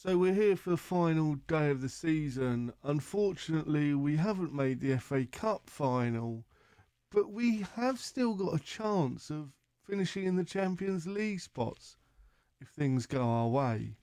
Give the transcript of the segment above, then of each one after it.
So we're here for the final day of the season. Unfortunately, we haven't made the FA Cup final, but we have still got a chance of finishing in the Champions League spots if things go our way.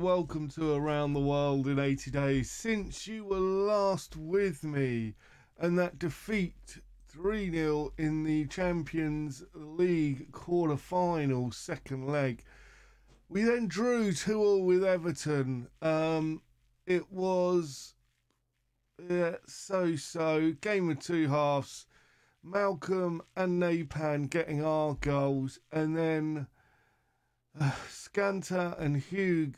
Welcome to Around the World in 80 Days. Since you were last with me and that defeat 3-0 in the Champions League quarter-final second leg, we then drew 2-2 with Everton. It was so-so, game of two halves. Malcolm and Napan getting our goals, and then Scanter and Hugh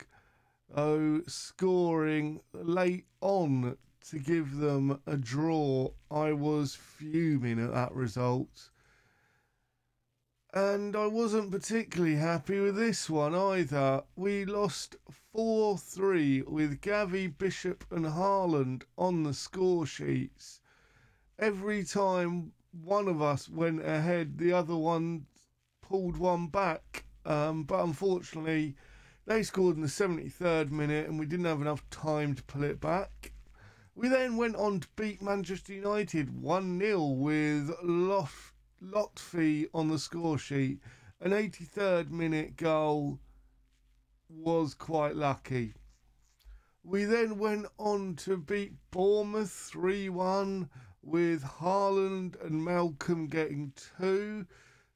scoring late on to give them a draw. I was fuming at that result, and I wasn't particularly happy with this one either. We lost 4-3 with Gavi, Bishop and Haaland on the score sheets. Every time one of us went ahead, the other one pulled one back, but unfortunately they scored in the 73rd minute and we didn't have enough time to pull it back. We then went on to beat Manchester United 1-0 with Lotfi on the score sheet. An 83rd minute goal was quite lucky. We then went on to beat Bournemouth 3-1 with Haaland and Malcolm getting 2.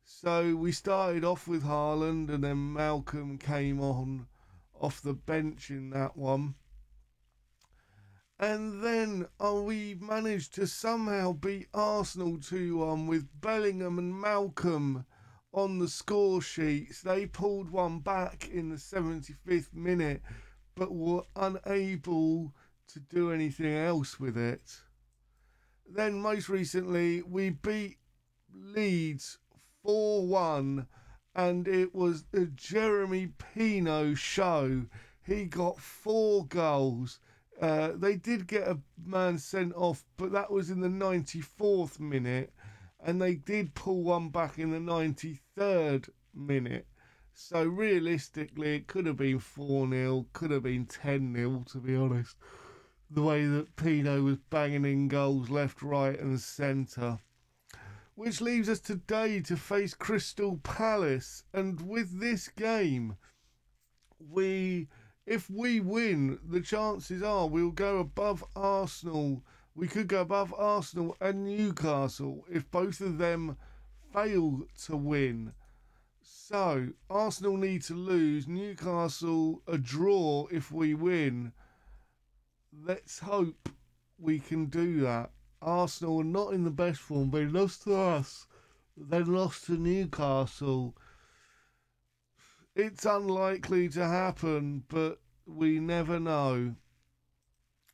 So we started off with Haaland and then Malcolm came on off the bench in that one. And then we managed to somehow beat Arsenal 2-1 with Bellingham and Malcolm on the score sheets. They pulled one back in the 75th minute but were unable to do anything else with it. Then most recently we beat Leeds 4-1, and it was the Jeremy Pino show. He got 4 goals. They did get a man sent off, but that was in the 94th minute, and they did pull one back in the 93rd minute. So realistically, it could have been 4-0, could have been 10-0, to be honest, the way that Pino was banging in goals left, right and centre. Which leaves us today to face Crystal Palace. And with this game, if we win, the chances are we'll go above Arsenal. We could go above Arsenal and Newcastle if both of them fail to win. So Arsenal need to lose, Newcastle a draw if we win. Let's hope we can do that. Arsenal are not in the best form. They lost to us, they lost to Newcastle. It's unlikely to happen, but we never know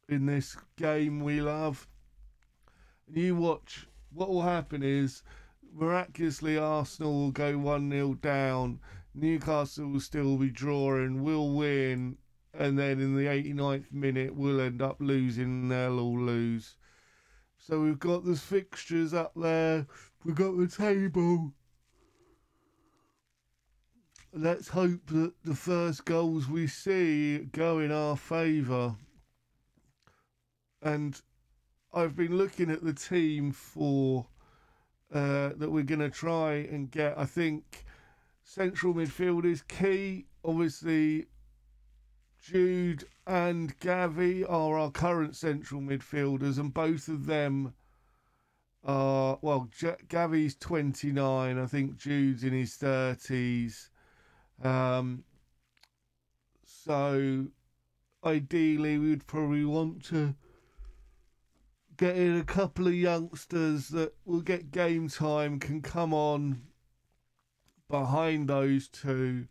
in this game we love. You watch, what will happen is miraculously Arsenal will go 1-0 down, Newcastle will still be drawing, we'll win, and then in the 89th minute we'll end up losing and they'll all lose. So we've got the fixtures up there, we've got the table. Let's hope that the first goals we see go in our favour. And I've been looking at the team for that we're going to try and get. I think central midfield is key. Obviously, Jude and Gavi are our current central midfielders, and both of them are, well, Gavi's 29, I think Jude's in his 30s. So ideally we would probably want to get in a couple of youngsters that will get game time, can come on behind those two.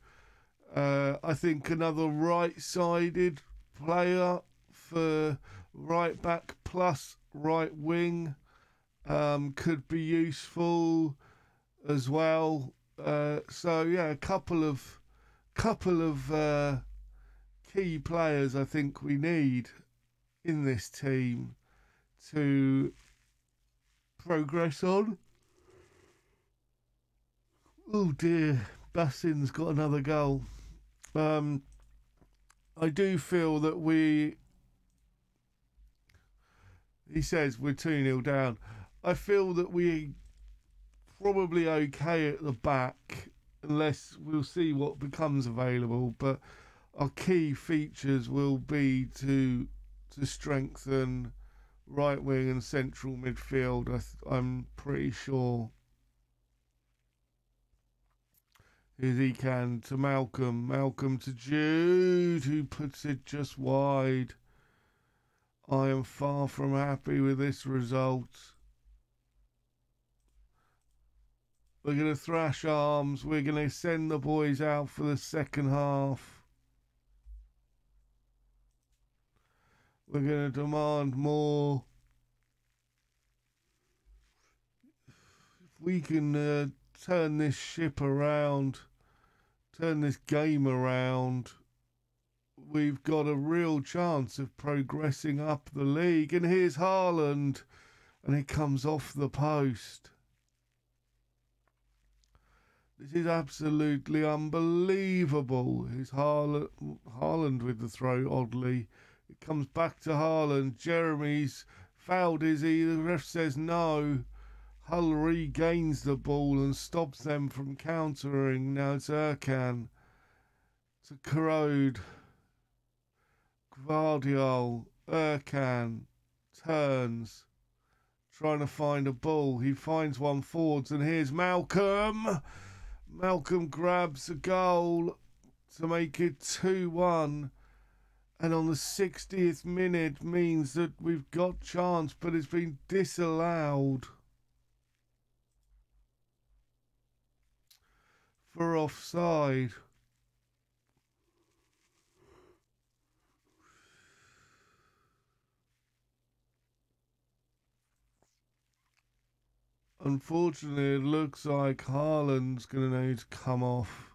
I think another right-sided player for right back plus right wing could be useful as well. So yeah, a couple of key players I think we need in this team to progress on. Oh dear, Bassin's got another goal. I do feel that he says we're 2-0 down. I feel that we probably okay at the back, unless we'll see what becomes available. But our key features will be to strengthen right wing and central midfield. I'm pretty sure. Here's Ekan to Malcolm. Malcolm to Jude, who puts it just wide. I am far from happy with this result. We're going to thrash arms. We're going to send the boys out for the second half. We're going to demand more. If we can turn this ship around, turn this game around, we've got a real chance of progressing up the league. And here's Haaland, and it comes off the post. This is absolutely unbelievable. Here's Haaland with the throw, oddly. It comes back to Haaland. Jeremy's fouled, is he? The ref says no. Hull regains the ball and stops them from countering. Now it's Erkan to Corrode. Gvardiol. Erkan turns, trying to find a ball. He finds one forwards, and here's Malcolm. Malcolm grabs a goal to make it 2-1. And on the 60th minute means that we've got chance, but it's been disallowed for offside. Unfortunately, it looks like Haaland's going to need to come off.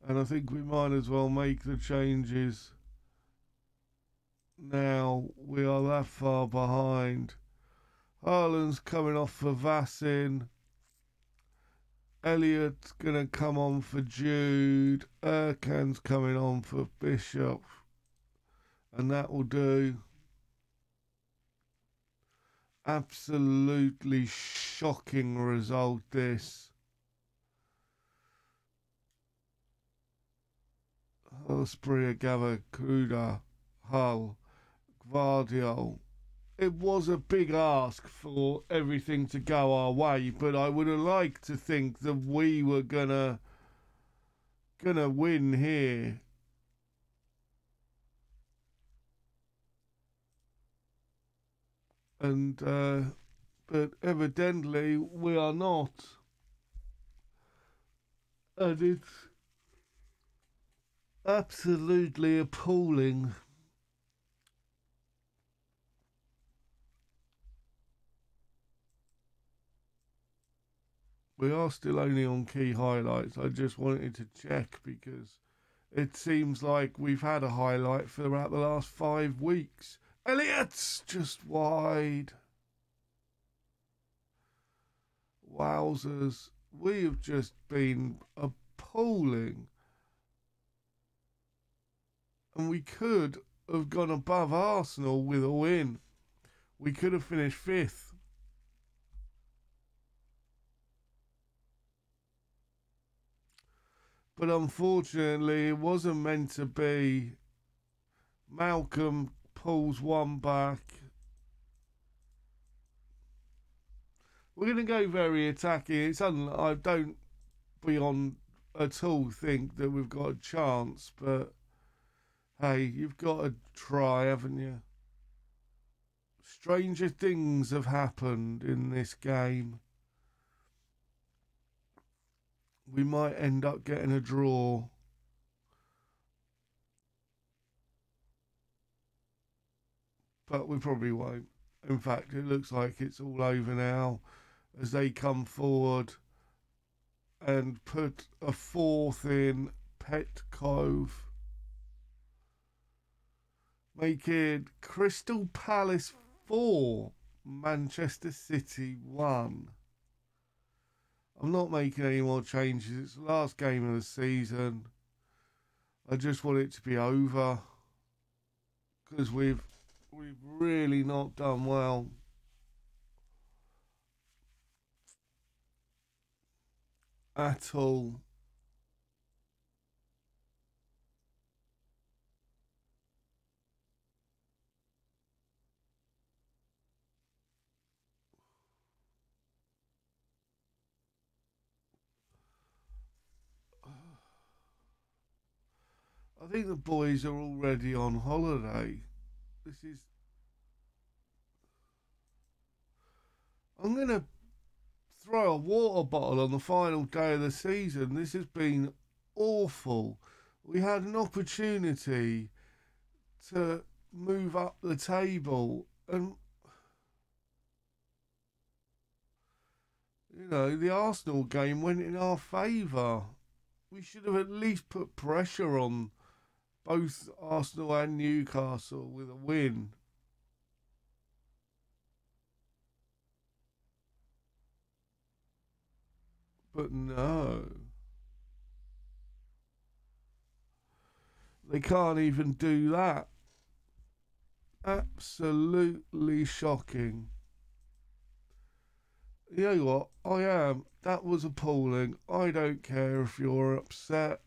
And I think we might as well make the changes now. We are that far behind. Haaland's coming off for Vassin. Elliott's going to come on for Jude. Erkan's coming on for Bishop. And that will do. Absolutely shocking result, this. Osprey, Gavakuda, Hull, Gvardiol. It was a big ask for everything to go our way, but I would have liked to think that we were gonna win here. And but evidently we are not. And it's absolutely appalling. We are still only on key highlights. I just wanted to check because it seems like we've had a highlight for about the last 5 weeks. Elliott's just wide. Wowzers. We have just been appalling. And we could have gone above Arsenal with a win. We could have finished 5th. But unfortunately, it wasn't meant to be. Malcolm pulls one back. We're going to go very attacking. I don't beyond at all think that we've got a chance, but hey, you've got to try, haven't you? Stranger things have happened in this game. we might end up getting a draw. But we probably won't. In fact, it looks like it's all over now as they come forward and put a fourth in Pet Cove, making Crystal Palace 4, Manchester City 1. I'm not making any more changes. It's the last game of the season. I just want it to be over because we've really not done well. At all. I think the boys are already on holiday. I'm going to throw a water bottle on the final day of the season. This has been awful. We had an opportunity to move up the table and, you know, the Arsenal game went in our favour. We should have at least put pressure on both Arsenal and Newcastle with a win. But no. They can't even do that. Absolutely shocking. You know what? I am. That was appalling. I don't care if you're upset.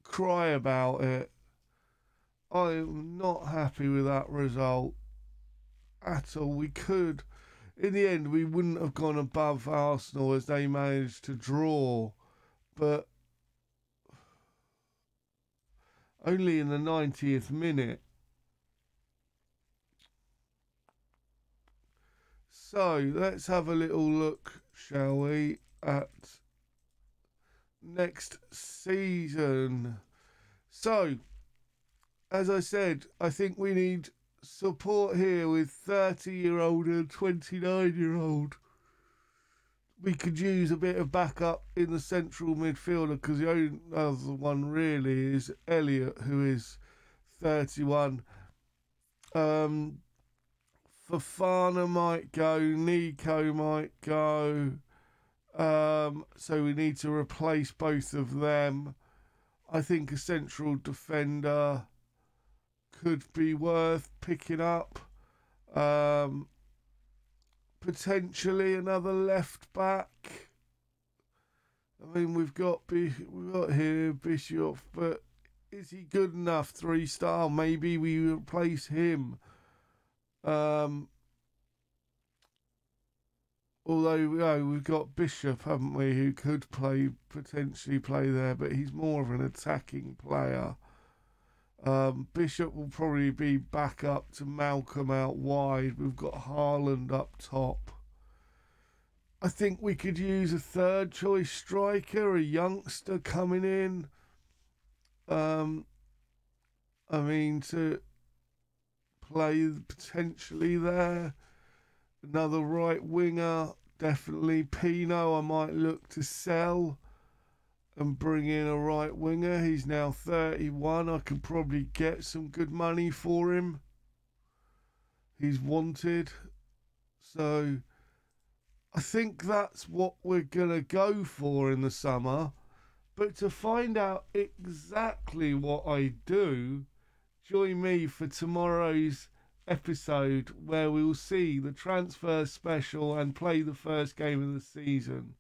Cry about it. I am not happy with that result at all. We could, in the end, we wouldn't have gone above Arsenal as they managed to draw, but only in the 90th minute. So let's have a little look, shall we, at next season. So, as I said, I think we need support here with 30-year-old and 29-year-old. We could use a bit of backup in the central midfielder because the only other one really is Elliot, who is 31. Fofana might go, Nico might go. So we need to replace both of them. I think a central defender could be worth picking up. Potentially another left back. I mean, we've got here Bishop, but is he good enough? 3-star? Maybe we replace him. Although we've got Bishop, haven't we, who could potentially play there, but he's more of an attacking player. Bishop will probably be back up to Malcolm out wide. We've got Haaland up top. I think we could use a third choice striker, a youngster coming in. I mean, to play potentially there. Another right winger, definitely. Pino, I might look to sell and bring in a right winger. He's now 31. I could probably get some good money for him. He's wanted. So I think that's what we're going to go for in the summer. But to find out exactly what I do, join me for tomorrow's episode where we will see the transfer special and play the first game of the season.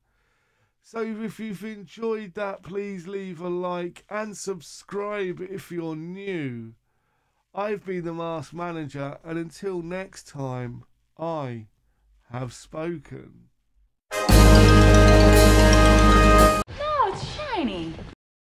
So if you've enjoyed that, please leave a like and subscribe if you're new. I've been the Masked Manager, and until next time, I have spoken. No, it's shiny.